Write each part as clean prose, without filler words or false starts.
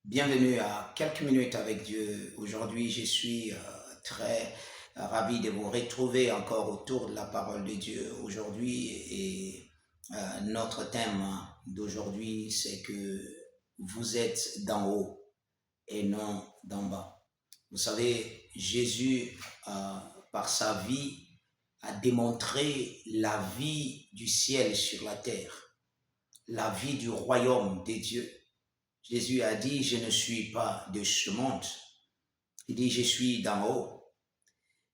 Bienvenue à quelques minutes avec Dieu. Aujourd'hui, je suis très ravi de vous retrouver encore autour de la parole de Dieu aujourd'hui. Et notre thème d'aujourd'hui, c'est que vous êtes d'en haut et non d'en bas. Vous savez, Jésus, par sa vie, a démontré la vie du ciel sur la terre, la vie du royaume des dieux. Jésus a dit, je ne suis pas de ce monde. Il dit, je suis d'en haut.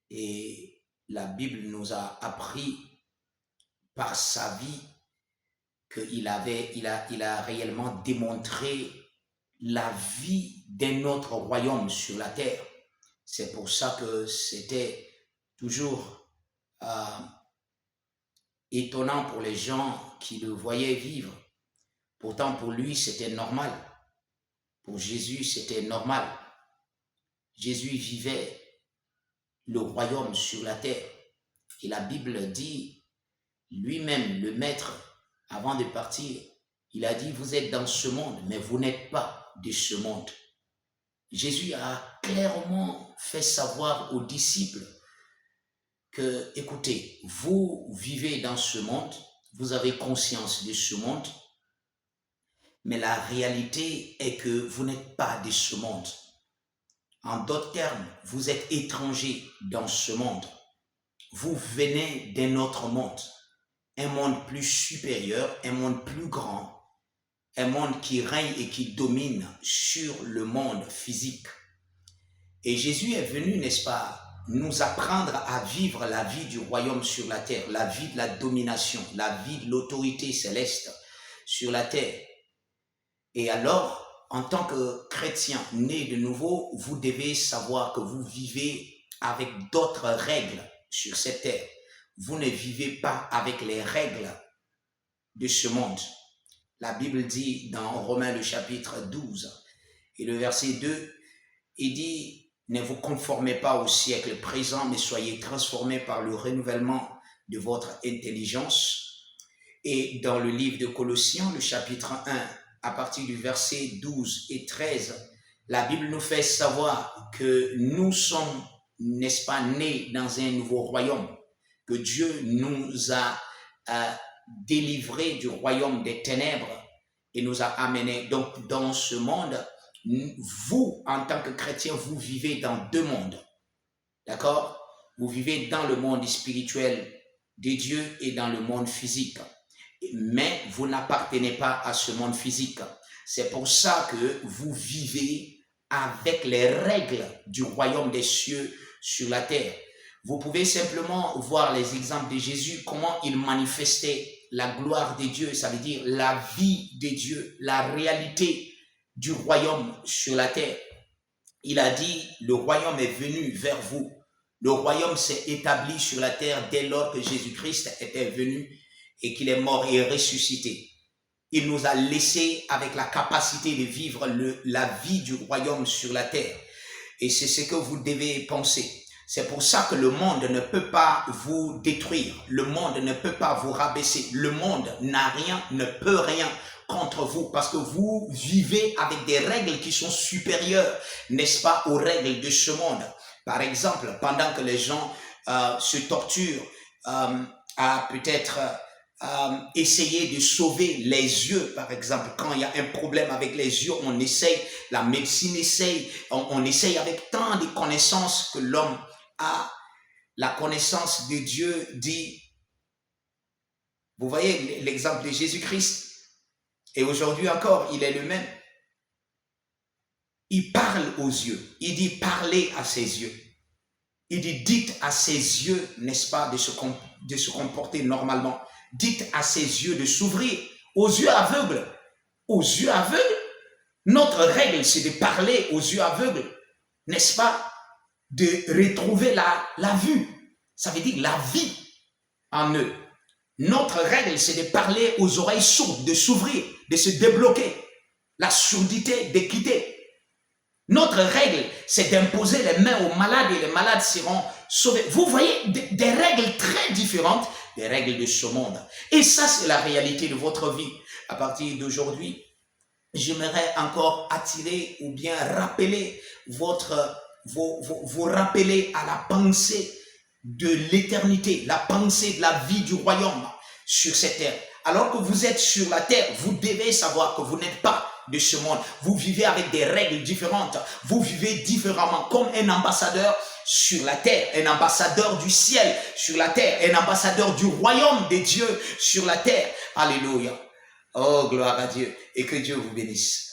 Et la Bible nous a appris par sa vie il a réellement démontré la vie d'un autre royaume sur la terre. C'est pour ça que c'était toujours euh, étonnant pour les gens qui le voyaient vivre. Pourtant, pour lui, c'était normal. Pour Jésus, c'était normal. Jésus vivait le royaume sur la terre. Et la Bible dit, lui-même, le maître, avant de partir, il a dit, vous êtes dans ce monde, mais vous n'êtes pas de ce monde. Jésus a clairement fait savoir aux disciples que, écoutez, vous vivez dans ce monde, vous avez conscience de ce monde, mais la réalité est que vous n'êtes pas de ce monde. En d'autres termes, vous êtes étranger dans ce monde. Vous venez d'un autre monde, un monde plus supérieur, un monde plus grand, un monde qui règne et qui domine sur le monde physique. Et Jésus est venu, n'est-ce pas, nous apprendre à vivre la vie du royaume sur la terre, la vie de la domination, la vie de l'autorité céleste sur la terre. Et alors, en tant que chrétien né de nouveau, vous devez savoir que vous vivez avec d'autres règles sur cette terre. Vous ne vivez pas avec les règles de ce monde. La Bible dit dans Romains le chapitre 12 et le verset 2, il dit, ne vous conformez pas au siècle présent, mais soyez transformés par le renouvellement de votre intelligence. Et dans le livre de Colossiens, le chapitre 1, à partir du verset 12 et 13, la Bible nous fait savoir que nous sommes, n'est-ce pas, nés dans un nouveau royaume, que Dieu nous a délivrés du royaume des ténèbres et nous a amenés donc dans ce monde. Vous, en tant que chrétien, vous vivez dans deux mondes, d'accord? Vous vivez dans le monde spirituel de Dieu et dans le monde physique. Mais vous n'appartenez pas à ce monde physique. C'est pour ça que vous vivez avec les règles du royaume des cieux sur la terre. Vous pouvez simplement voir les exemples de Jésus, comment il manifestait la gloire de Dieu, ça veut dire la vie de Dieu, la réalité du royaume sur la terre. Il a dit, le royaume est venu vers vous. Le royaume s'est établi sur la terre dès lors que Jésus-Christ était venu et qu'il est mort et ressuscité. Il nous a laissé avec la capacité de vivre la vie du royaume sur la terre. Et c'est ce que vous devez penser. C'est pour ça que le monde ne peut pas vous détruire. Le monde ne peut pas vous rabaisser. Le monde n'a rien, ne peut rien contre vous parce que vous vivez avec des règles qui sont supérieures, n'est-ce pas, aux règles de ce monde. Par exemple, pendant que les gens se torturent, à peut-être essayer de sauver les yeux, par exemple. Quand il y a un problème avec les yeux, on essaye, la médecine essaye, on essaye avec tant de connaissances que l'homme a. La connaissance de Dieu dit, vous voyez l'exemple de Jésus-Christ, et aujourd'hui encore, il est le même. Il parle aux yeux, il dit parlez à ses yeux. Il dit dites à ses yeux, n'est-ce pas, de se comporter normalement. Dites à ses yeux de s'ouvrir. Aux yeux aveugles. Aux yeux aveugles. Notre règle, c'est de parler aux yeux aveugles. N'est-ce pas? De retrouver la vue. Ça veut dire la vie en eux. Notre règle, c'est de parler aux oreilles sourdes, de s'ouvrir, de se débloquer. La surdité, de quitter. Notre règle, c'est d'imposer les mains aux malades et les malades seront sauvés. Vous voyez des règles très différentes des règles de ce monde. Et ça, c'est la réalité de votre vie. À partir d'aujourd'hui, j'aimerais encore attirer ou bien rappeler vous rappeler à la pensée de l'éternité, la pensée de la vie du royaume sur cette terre. Alors que vous êtes sur la terre, vous devez savoir que vous n'êtes pas de ce monde. Vous vivez avec des règles différentes. Vous vivez différemment comme un ambassadeur sur la terre, un ambassadeur du ciel sur la terre, un ambassadeur du royaume des dieux sur la terre. Alléluia. Oh, gloire à Dieu. Et que Dieu vous bénisse.